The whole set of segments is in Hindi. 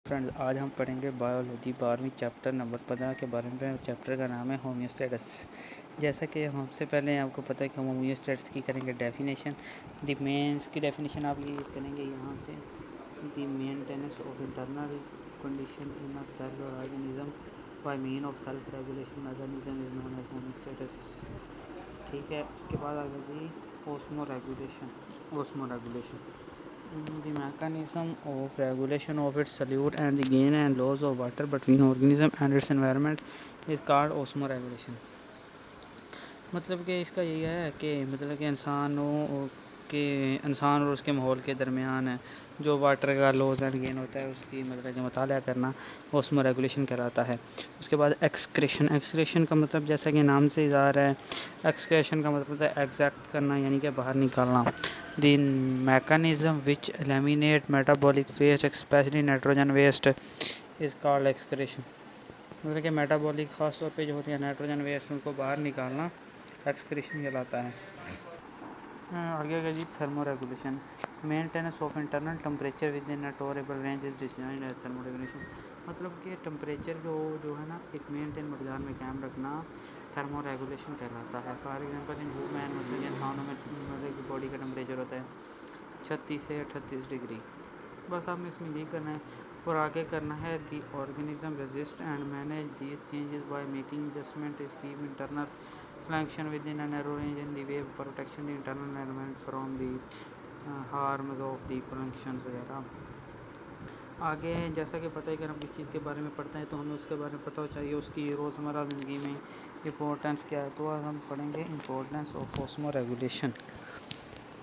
फ्रेंड्स, आज हम पढ़ेंगे बायोलॉजी 12वीं चैप्टर नंबर 15 के बारे में। चैप्टर का नाम है होमियोस्टेट्स। जैसा कि हमसे पहले आपको पता है कि हम होमियोस्टेट्स की करेंगे डेफिनेशन। द मेंस की डेफिनेशन आप ये करेंगे यहाँ से, the maintenance of internal condition in a cell और organism by mean of self regulation mechanism is known as homeostasis. ठीक है, उसके बाद आ गया जी osmoregulation. The mechanism of regulation of its solute and the gain and loss of water between organism and its environment is called osmoregulation। मतलब कि इसका यही है कि मतलब कि इंसान और उसके माहौल के दरमियान है जो वाटर का लॉस एंड गेन होता है उसकी मतलब कि मुताला करना ओस्मो रेगुलेशन कहलाता है। उसके बाद एक्सक्रेशन का मतलब जैसा कि नाम से इज़ार है, एक्सक्रेशन का मतलब है एग्जैक्ट करना यानी कि बाहर निकालना। The mechanism which eliminate metabolic waste specially nitrogen waste is called excretion. मतलब कि मेटाबॉलिक ख़ास तौर पे जो होती है नाइट्रोजन वेस्ट उनको बाहर निकालना एक्सक्रीशन कहलाता है। आगे आगे जी thermoregulation. Maintenance of internal temperature within a tolerable range is designed as thermoregulation. मतलब कि टेम्परेचर जो है ना एक मेंटेन मकदार में कायम रखना थर्मो रेगुलेशन कहलाता है। फॉर एग्जांपल इन ह्यूमन मतलब इंसानों में मतलब की बॉडी का टेम्परेचर होता है 36 से 38 डिग्री। बस आपने इसमें यही करना है और आगे करना है the organism resist and manage these changes by making adjustment to keep internal function within a narrow range in the way of protection the internal environment from the harms of the functions वगैरह। आगे जैसा कि पता है कि हम किस चीज़ के बारे में पढ़ते हैं तो हमें उसके बारे में पता हो चाहिए उसकी रोज़मर्रा ज़िंदगी में इम्पोर्टेंस क्या है। तो आज हम पढ़ेंगे importance of osmoregulation.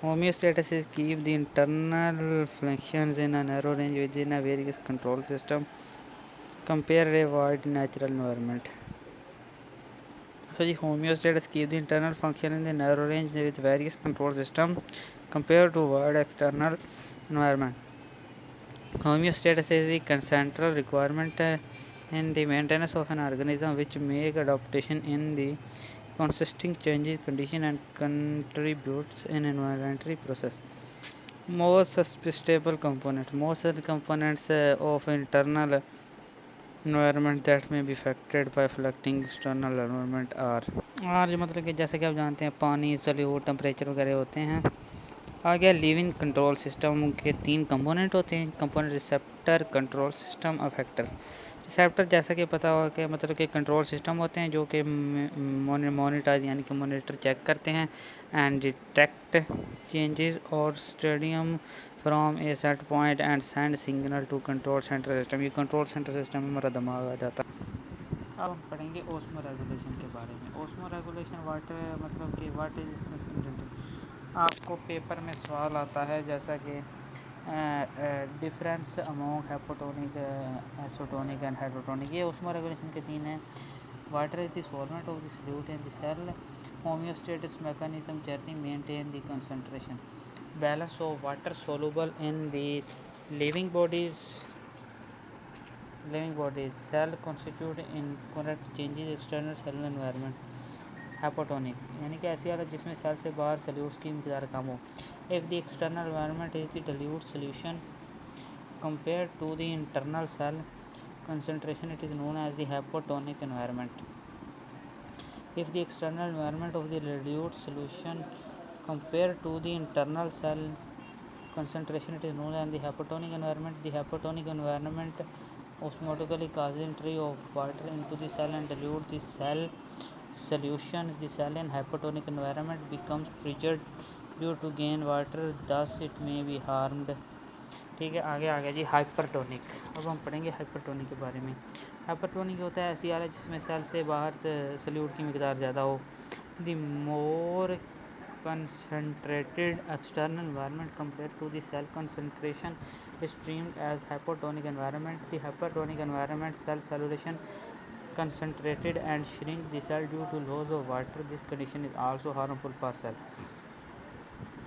Homeostasis is keep the internal functions in a narrow range within a various control system compare a wide natural environment. So the homeostasis keep the internal function in the narrow range with various control system compared to wide external environment. Homeostasis is the central requirement in the maintenance of an organism which make adaptation in the consisting changes condition and contributes in environmental process. Most stable components of internal environment that may be affected by affecting external environment are और मतलब कि जैसे कि आप जानते हैं पानी सॉल्यूट टेम्परेचर वगैरह होते हैं। आ गया लिविंग कंट्रोल सिस्टम के 3 कंपोनेंट होते हैं। Component receptor, control system, effector. Receptor जैसा कि पता होगा कि मतलब कि कंट्रोल सिस्टम होते हैं जो कि मॉनिटर यानी कि मॉनिटर चेक करते हैं एंड डिटेक्ट चेंजेस और stadium from a set point and send signal to control centre system. ये कंट्रोल सेंटर सिस्टम में हमारा दिमाग आ जाता है। अब हम पढ़ेंगे ओस्मो रेगुलेशन के बारे में। ओस्मो रेगुलेशन मतलब कि वाट इज आपको पेपर में सवाल आता है जैसा कि difference among hypotonic, isotonic and hydrotonic. ये ओस्मो रेगुलेशन के 3 हैं। Water is the solvent of the solute in the cell. Homeostasis mechanism journey maintain the concentration balance of water soluble in the living bodies cell constitute incorrect changes external cell environment। Hypotonic यानी कि ऐसी हालत जिसमें सेल से बाहर सल्यूट्स की मिकदार कम हो। If the external environment is the dilute solution compared to the internal cell concentration it is known as the hypotonic environment। if the external environment of the dilute solution compared to the internal cell concentration it is known as the hypotonic environment। the hypotonic environment osmotically causes entry of water into the cell and dilute the cell solutions। the cell in hypotonic environment becomes frigid due to gain water thus it may be harmed। ठीक है, आगे आ गया जी हाइपरटोनिक। अब हम पढ़ेंगे हाइपरटोनिक के बारे में। हाइपरटोनिक होता है ऐसी हालत जिसमें सेल से बाहर सल्यूट की मिकदार ज़्यादा हो। The more concentrated external environment compared to the cell concentration is termed as hypotonic environment। the hypertonic environment cell solution concentrated and shrink the cell due to loss of water। this condition is also harmful for cell।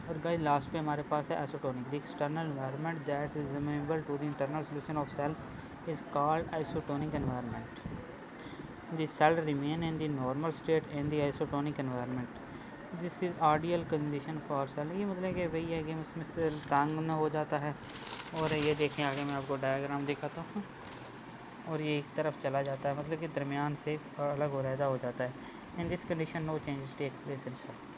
और गाइस लास्ट पे हमारे पास है isotonic. The external environment that is amiable to the internal solution of cell is called isotonic environment. The cell remain in the normal state in the isotonic environment. This is ideal condition for cell. ये मतलब कि वही है कि इसमें सेल तंग न हो जाता है। और ये देखें आगे मैं आपको डायग्राम दिखाता हूँ, और ये एक तरफ चला जाता है, मतलब कि दरमियान से अलग हो रहता हो जाता है। In this condition no changes take place in cell.